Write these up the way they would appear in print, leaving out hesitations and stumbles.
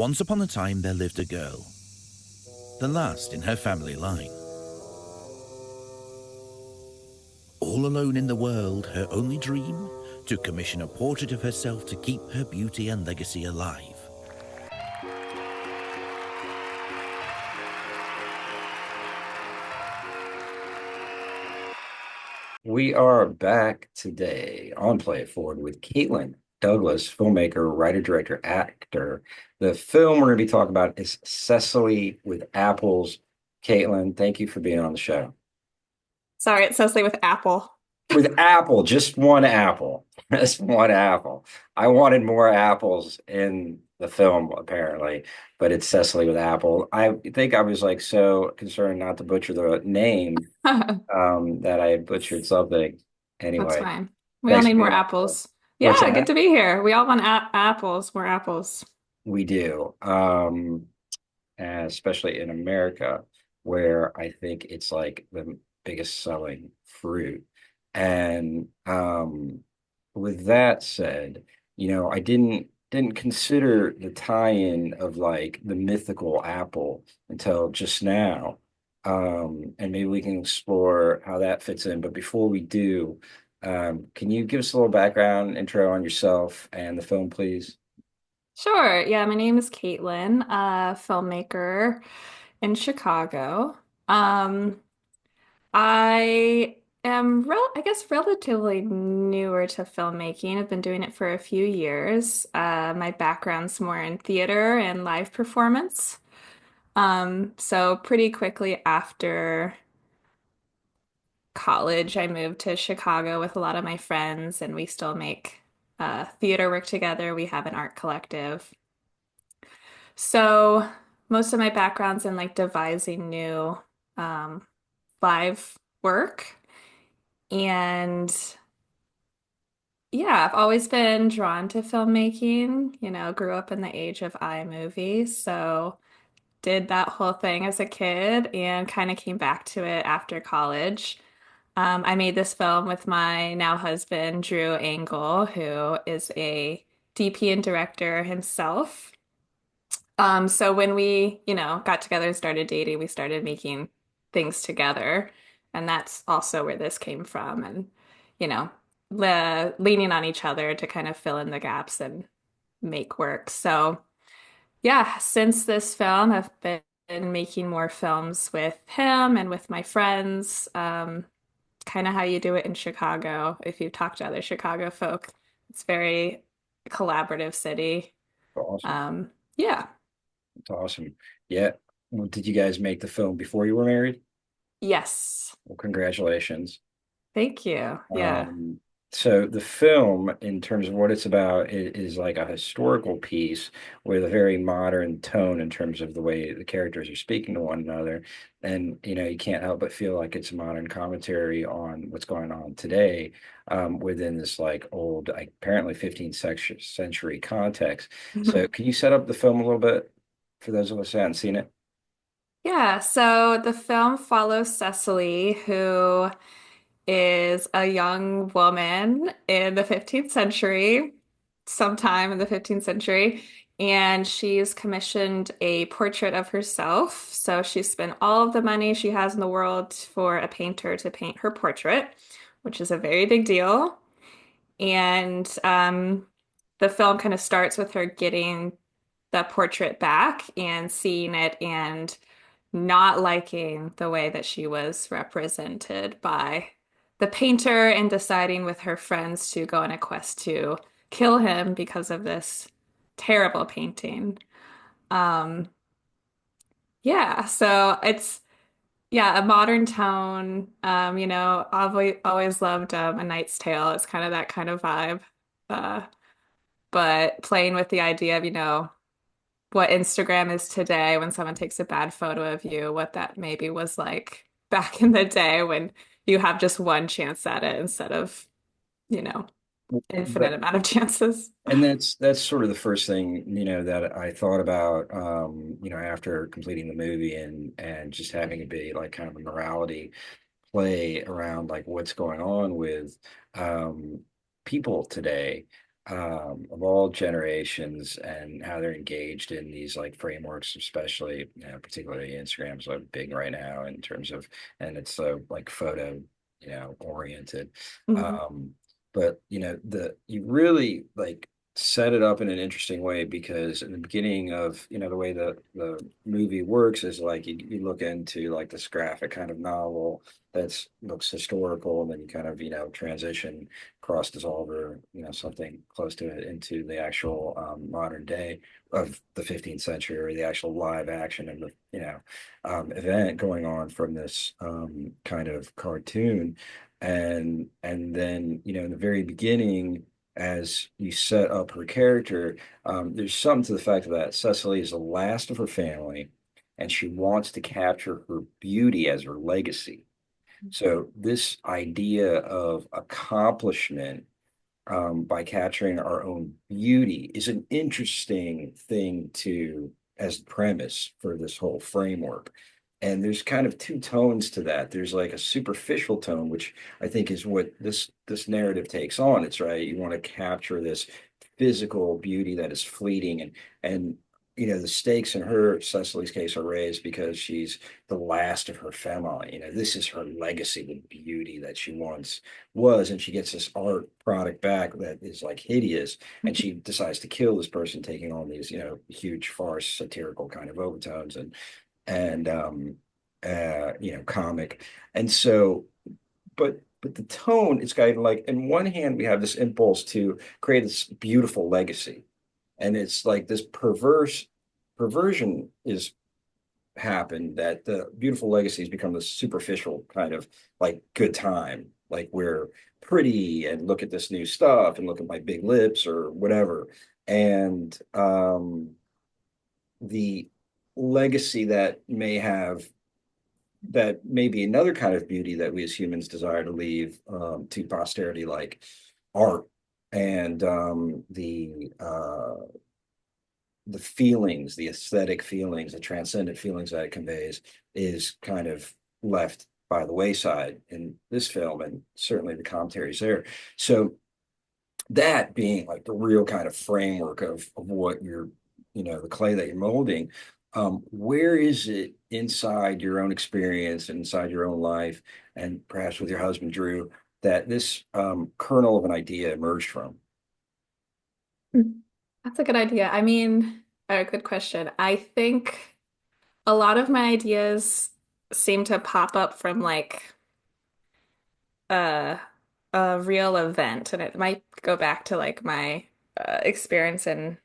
Once upon a time there lived a girl, the last in her family line. All alone in the world, her only dream, to commission a portrait of herself to keep her beauty and legacy alive. We are back today on Play It Forward with Katelyn Douglass, filmmaker, writer, director, actor. The film we're going to be talking about is Cecily with Apples. Katelyn, thank you for being on the show. Sorry, it's Cecily with Apple. With apple, just one apple. Just one apple. I wanted more apples in the film, apparently, but it's Cecily with Apple. I think I was like so concerned not to butcher the name That's that I butchered something. Anyway, fine. We all thanks need for more being on the show. apples. What's Yeah, good that? to be here. We all want apples, more apples. We do. Especially in America, where I think it's like the biggest selling fruit. And with that said, I didn't consider the tie-in of like the mythical apple until just now. And maybe we can explore how that fits in. But before we do, can you give us a little background intro on yourself and the film, please? Sure. Yeah, my name is Kaitlyn, filmmaker in Chicago. Um, I am I guess relatively newer to filmmaking. I've been doing it for a few years. My background's more in theater and live performance. So pretty quickly after college, I moved to Chicago with a lot of my friends, and we still make theater work together. We have an art collective. So most of my background's in like devising new um, live work. And yeah, I've always been drawn to filmmaking, grew up in the age of iMovie. So did that whole thing as a kid and kind of came back to it after college. I made this film with my now husband, Drew Angle, who is a DP and director himself. So when we, got together and started dating, we started making things together. And that's also where this came from. And, you know, leaning on each other to kind of fill in the gaps and make work. So, yeah, since this film, I've been making more films with him and with my friends. Kind of how you do it in Chicago. If you talk to other Chicago folk, it's very collaborative city. Awesome. Yeah. It's awesome. Yeah. Well, did you guys make the film before you were married? Yes. Well, congratulations. Thank you. Yeah. Um, so the film, in terms of what it's about, is like a historical piece with a very modern tone in terms of the way the characters are speaking to one another. And, you can't help but feel like it's a modern commentary on what's going on today, within this like old, like, apparently 15th century context. So can you set up the film a little bit for those of us who haven't seen it? Yeah. So the film follows Cecily, who is a young woman in the 15th century, sometime in the 15th century, and she's commissioned a portrait of herself. So she spent all of the money she has in the world for a painter to paint her portrait, which is a very big deal. And the film kind of starts with her getting the portrait back and seeing it and not liking the way that she was represented by the painter and deciding with her friends to go on a quest to kill him because of this terrible painting. Um, yeah, so it's a modern tone. I've always loved A Knight's Tale. It's kind of that kind of vibe. Uh, but playing with the idea of, what Instagram is today when someone takes a bad photo of you, what that maybe was like back in the day when you have just one chance at it instead of, you know, infinite But amount of chances. And that's sort of the first thing, that I thought about, after completing the movie and just having it be like kind of a morality play around like what's going on with people today. of all generations and how they're engaged in these like frameworks, especially, particularly Instagram's like big right now in terms of, and it's so like photo, oriented. Mhm. Um, but you really like set it up in an interesting way because in the beginning of, the way the movie works is like you look into like this graphic kind of novel that's looks historical, and then you kind of, transition cross dissolver, something close to it into the actual modern day of the 15th century, or the actual live action of the, event going on from this kind of cartoon. And then, in the very beginning, as you set up her character, there's something to the fact that Cecily is the last of her family, and she wants to capture her beauty as her legacy. So this idea of accomplishment by capturing our own beauty is an interesting thing to as premise for this whole framework. And there's kind of two tones to that. There's like a superficial tone, which I think is what this narrative takes on. It's right. You want to capture this physical beauty that is fleeting, and the stakes in her Cecily's case are raised because she's the last of her family. This is her legacy, the beauty that she once was, and she gets this art product back that is like hideous, and she decides to kill this person, taking on these huge farce satirical kind of overtones, and comic. And so, but the tone, it's kind of like, in one hand we have this impulse to create this beautiful legacy, and it's like this perversion is happened, that the beautiful legacy has become this superficial kind of like good time, like we're pretty and look at this new stuff and look at my big lips or whatever. And the legacy that may be another kind of beauty that we as humans desire to leave to posterity, like art, and the feelings, the aesthetic feelings, the transcendent feelings that it conveys, is kind of left by the wayside in this film, and certainly the commentaries there. So that being like the real kind of framework of what you're, the clay that you're molding, where is it inside your own experience and inside your own life, and perhaps with your husband, Drew, that this kernel of an idea emerged from? That's a good idea. I mean, a good question. I think a lot of my ideas seem to pop up from like a a real event, and it might go back to like my experience in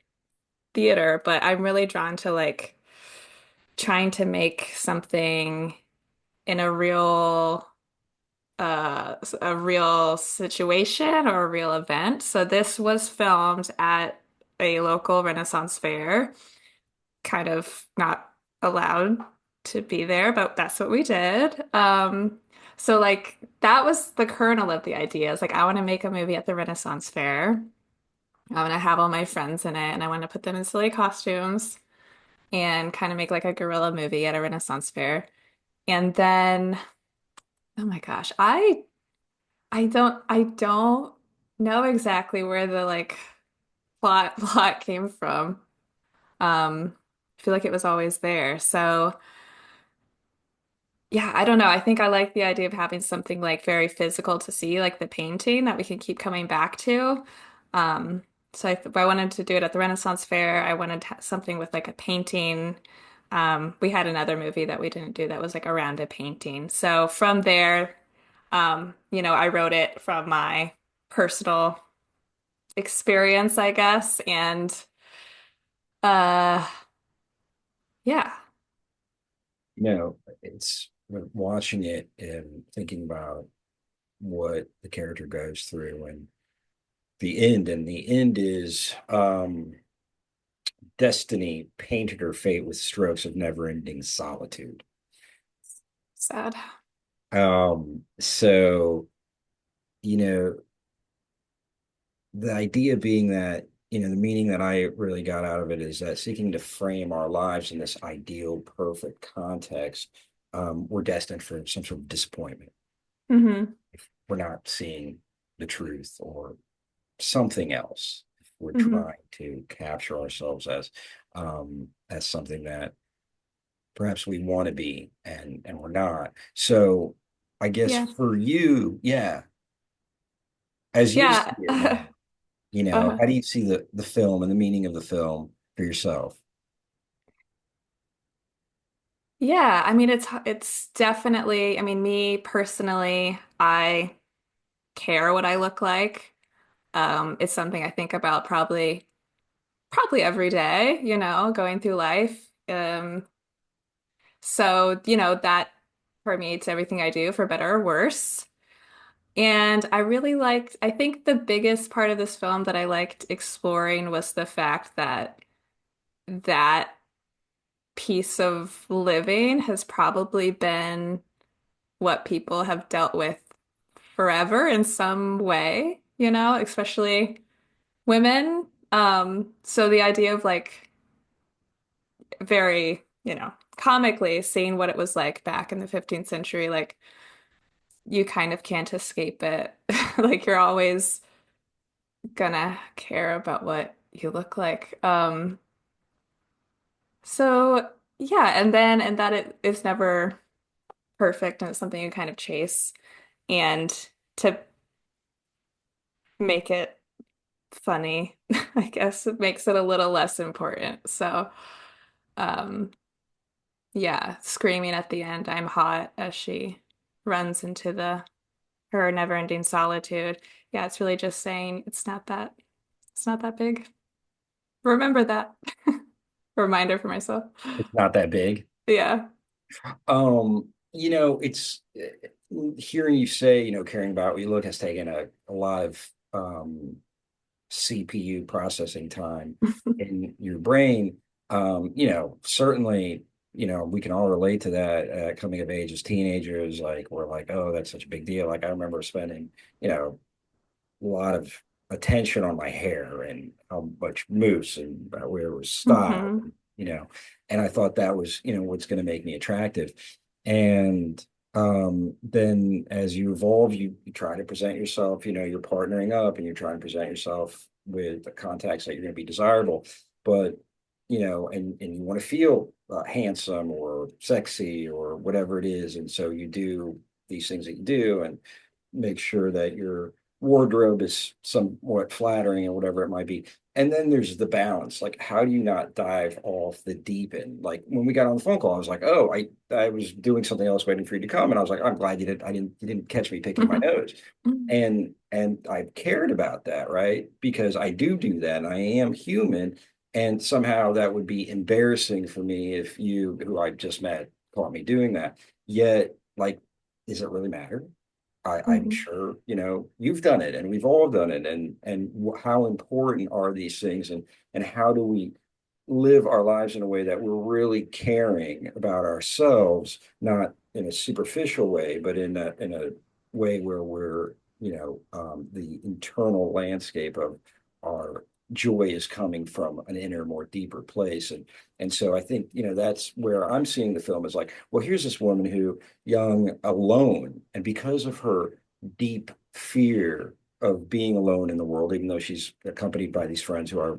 theater, but I'm really drawn to like trying to make something in a real situation or a real event. So this was filmed at a local Renaissance fair, kind of not allowed to be there, but that's what we did. So like that was the kernel of the idea. It's like I want to make a movie at the Renaissance fair. I want to have all my friends in it, and I want to put them in silly costumes and kind of make like a guerrilla movie at a Renaissance fair. And then, oh my gosh, I don't know exactly where the like plot came from. I feel like it was always there. So yeah, I don't know. I think I like the idea of having something like very physical to see, like the painting that we can keep coming back to. Um, so if I wanted to do it at the Renaissance Fair, I wanted something with like a painting. We had another movie that we didn't do that was like around a painting. So from there, I wrote it from my personal experience, I guess. And uh, yeah. It's watching it and thinking about what the character goes through, and the end is destiny painted her fate with strokes of never-ending solitude. Sad. So, you know, the idea being that, the meaning that I really got out of it is that seeking to frame our lives in this ideal, perfect context, we're destined for some sort of disappointment Hmm. if we're not seeing the truth or something else. we're Hmm. trying to capture ourselves as something that perhaps we want to be and we're not. So I guess Yeah. for you, yeah, as you see Yeah. it now, Uh, how do you see the film and the meaning of the film for yourself? yeah, I mean it's definitely, I mean me personally, I care what I look like. It's something I think about probably every day, going through life. So, that permeates everything I do for better or worse. And I think the biggest part of this film that I liked exploring was the fact that that piece of living has probably been what people have dealt with forever in some way, especially women. So the idea of like very, comically seeing what it was like back in the 15th century, like you kind of can't escape it. Like you're always gonna care about what you look like. So yeah, and that it is never perfect and it's something you kind of chase. And to make it funny, I guess it makes it a little less important. So um yeah, screaming at the end, I'm hot as she runs into the her never-ending solitude. Yeah, it's really just saying it's not that big. Remember that. Reminder for myself. It's not that big. Yeah. It's hearing you say, caring about what you look has taken a lot of CPU processing time in your brain. Certainly, we can all relate to that coming of age as teenagers. Like, we're like, oh, that's such a big deal. Like, I remember spending, a lot of attention on my hair and how much mousse and where it was styled, Hmm. and I thought that was, what's going to make me attractive. And then as you evolve, you try to present yourself, you're partnering up and you're trying to present yourself with the context that you're going to be desirable. But, and you want to feel handsome or sexy or whatever it is. And so you do these things that you do and make sure that your wardrobe is somewhat flattering or whatever it might be. And then there's the balance. Like, how do you not dive off the deep end? Like when we got on the phone call, I was like, oh, I was doing something else waiting for you to come. And I was like, I'm glad you didn't catch me picking my nose. And I cared about that, right? Because I do that and I am human. And somehow that would be embarrassing for me if you, who I just met, caught me doing that. Yet, like, does it really matter? I'm Hmm. sure, you've done it and we've all done it. And how important are these things and how do we live our lives in a way that we're really caring about ourselves, not in a superficial way, but in a way where we're, the internal landscape of our joy is coming from an inner, more deeper place. And so I think, that's where I'm seeing the film is like, well, here's this woman who young, alone, and because of her deep fear of being alone in the world, even though she's accompanied by these friends who are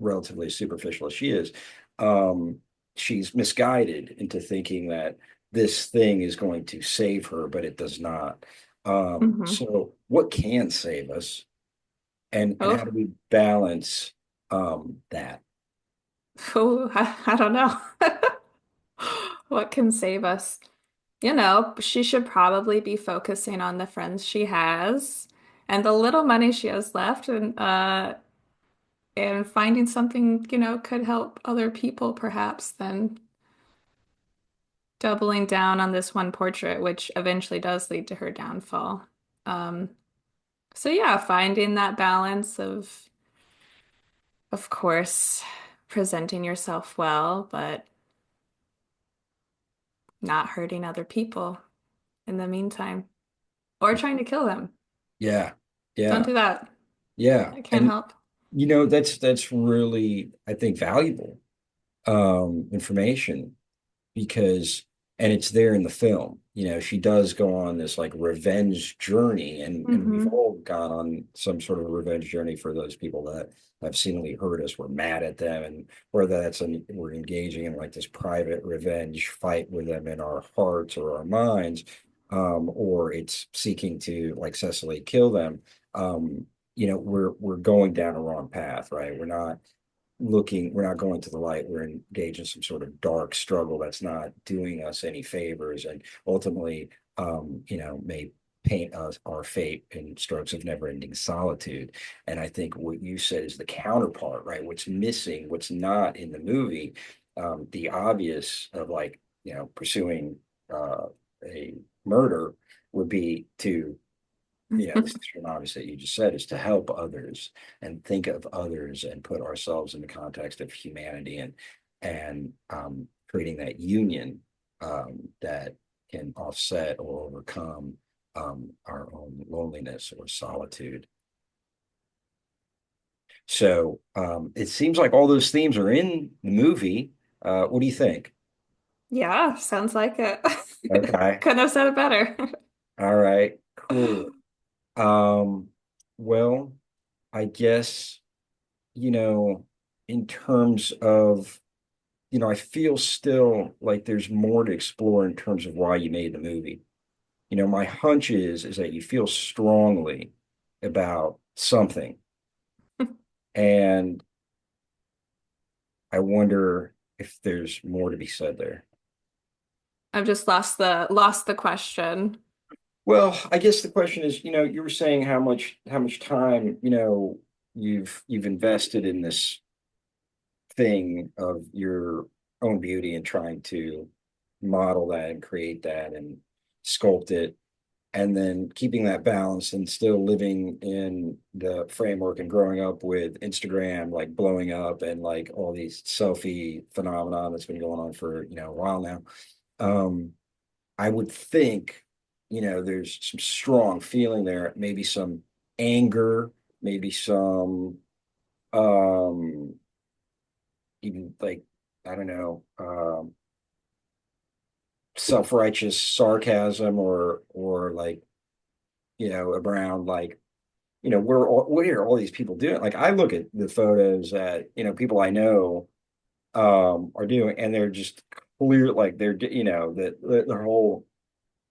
relatively superficial as she is, um, she's misguided into thinking that this thing is going to save her, but it does not. Hmm. So what can save us, and how do Oh, we balance that? oh, I don't know. What can save us? She should probably be focusing on the friends she has and the little money she has left and finding something, could help other people perhaps than doubling down on this one portrait, which eventually does lead to her downfall. Um, so yeah, finding that balance of course, presenting yourself well, but not hurting other people in the meantime, or trying to kill them. Yeah, Don't yeah, do that. yeah. I can't And help. that's really, I think, valuable information because and it's there in the film. She does go on this like revenge journey, and we've Hmm. all gone on some sort of revenge journey for those people that have seemingly hurt us. We're mad at them, and whether we're engaging in like this private revenge fight with them in our hearts or our minds, or it's seeking to, like Cecily, kill them. We're going down a wrong path, right? We're not going to the light. We're engaged in some sort of dark struggle that's not doing us any favors, and ultimately, may paint us our fate in strokes of never-ending solitude. And I think what you said is the counterpart, right? What's missing, what's not in the movie, the obvious of, like, pursuing a murder would be to, this extreme obvious that you just said, is to help others and think of others and put ourselves in the context of humanity, and creating that union, that can offset or overcome our own loneliness or solitude. So it seems like all those themes are in the movie. What do you think? Yeah, sounds like it. Okay. Couldn't have said it better. All right. Cool. Um, well, I guess, you know, in terms of, I feel still like there's more to explore in terms of why you made the movie. My hunch is that you feel strongly about something. And I wonder if there's more to be said there. I've just lost the question. Well, I guess the question is, you were saying how much time, you've invested in this thing of your own beauty and trying to model that and create that and sculpt it, and then keeping that balance and still living in the framework and growing up with Instagram like blowing up and like all these selfie phenomenon that's been going on for a while now. um I would think, there's some strong feeling there, maybe some anger, maybe some um even like, I don't know, self-righteous sarcasm, or like, around like, what are all these people doing? Like, I look at the photos that, people I know are doing, and they're just clear, like they're, that the whole,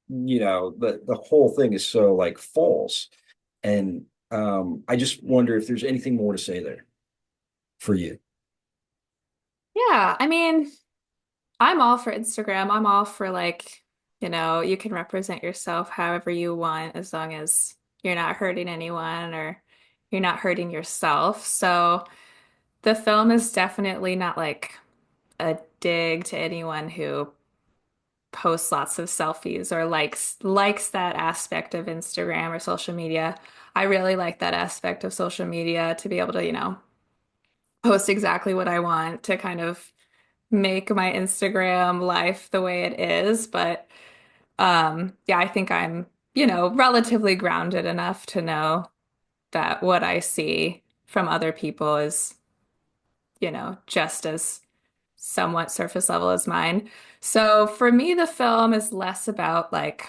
the whole thing is so like false. And I just wonder if there's anything more to say there for you. Yeah, I mean, I'm all for Instagram. I'm all for like, you can represent yourself however you want as long as you're not hurting anyone or you're not hurting yourself. So the film is definitely not like a dig to anyone who posts lots of selfies or likes that aspect of Instagram or social media. I really like that aspect of social media to be able to, post exactly what I want to kind of make my Instagram life the way it is. But yeah, I think I'm, relatively grounded enough to know that what I see from other people is, just as somewhat surface level as mine. So for me, the film is less about like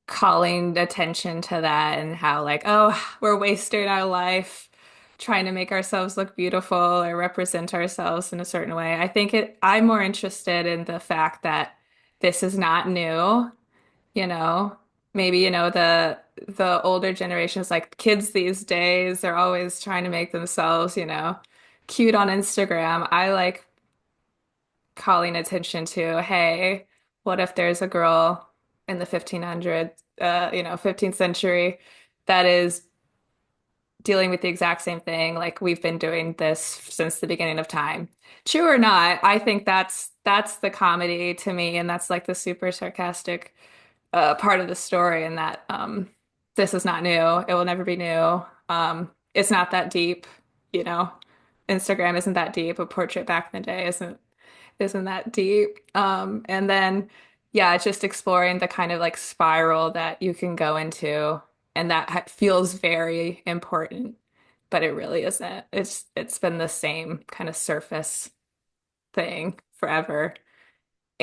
calling attention to that and how like, oh, we're wasting our life trying to make ourselves look beautiful or represent ourselves in a certain way. I'm more interested in the fact that this is not new, you know. Maybe, the older generations, like kids these days, they're always trying to make themselves, cute on Instagram. I like calling attention to, hey, what if there's a girl in the 1500s, 15th century that is dealing with the exact same thing, like we've been doing this since the beginning of time. True or not, I think that's the comedy to me, and that's like the super sarcastic part of the story, and that this is not new. It will never be new. It's not that deep, you know. Instagram isn't that deep. A portrait back in the day isn't that deep. And then yeah, it's just exploring the kind of like spiral that you can go into, and that feels very important, but it really isn't. It's been the same kind of surface thing forever.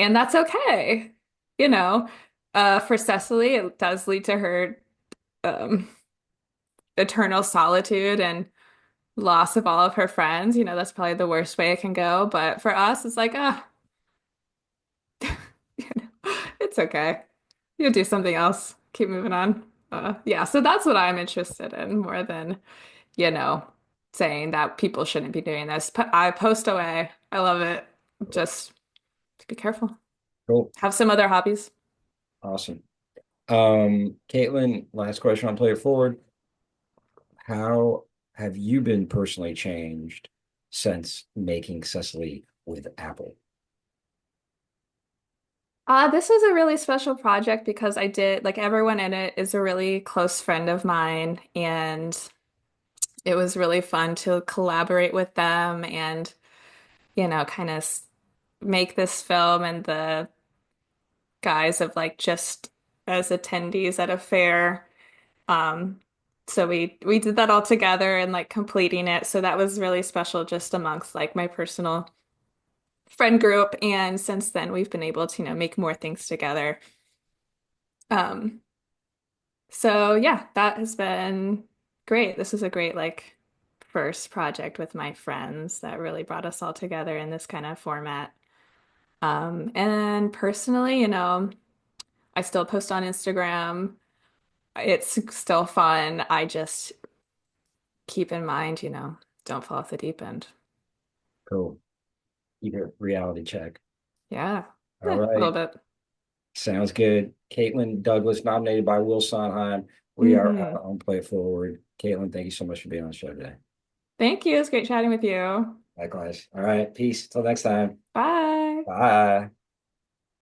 And that's okay. You know, for Cecily, it does lead to her um, eternal solitude and loss of all of her friends. That's probably the worst way it can go. But for us, it's like, it's okay. You do something else. Keep moving on. Yeah, so that's what I'm interested in more than, you know, saying that people shouldn't be doing this. I post away. I love it. Just be careful. Cool. Have some other hobbies. Awesome. Kaitlyn, last question on Play It Forward. How have you been personally changed since making Cecily with Apple? This was a really special project because I did, like, everyone in it is a really close friend of mine, and it was really fun to collaborate with them and, kind of make this film and the guise of like just as attendees at a fair. Um, so we did that all together and like completing it. So that was really special just amongst like my personal friend group. And since then we've been able to, make more things together. Um, so yeah, that has been great. This is a great like first project with my friends that really brought us all together in this kind of format. And personally, I still post on Instagram. It's still fun. I just keep in mind, don't fall off the deep end. Cool. Keep it reality check. Yeah, All a little right. bit. Sounds good. Katelyn Douglass, nominated by Will Sondheim. We are Hmm. on Play It Forward. Katelyn, thank you so much for being on the show today. Thank you. It's great chatting with you. Likewise. All right. Peace. Till next time. Bye. Bye.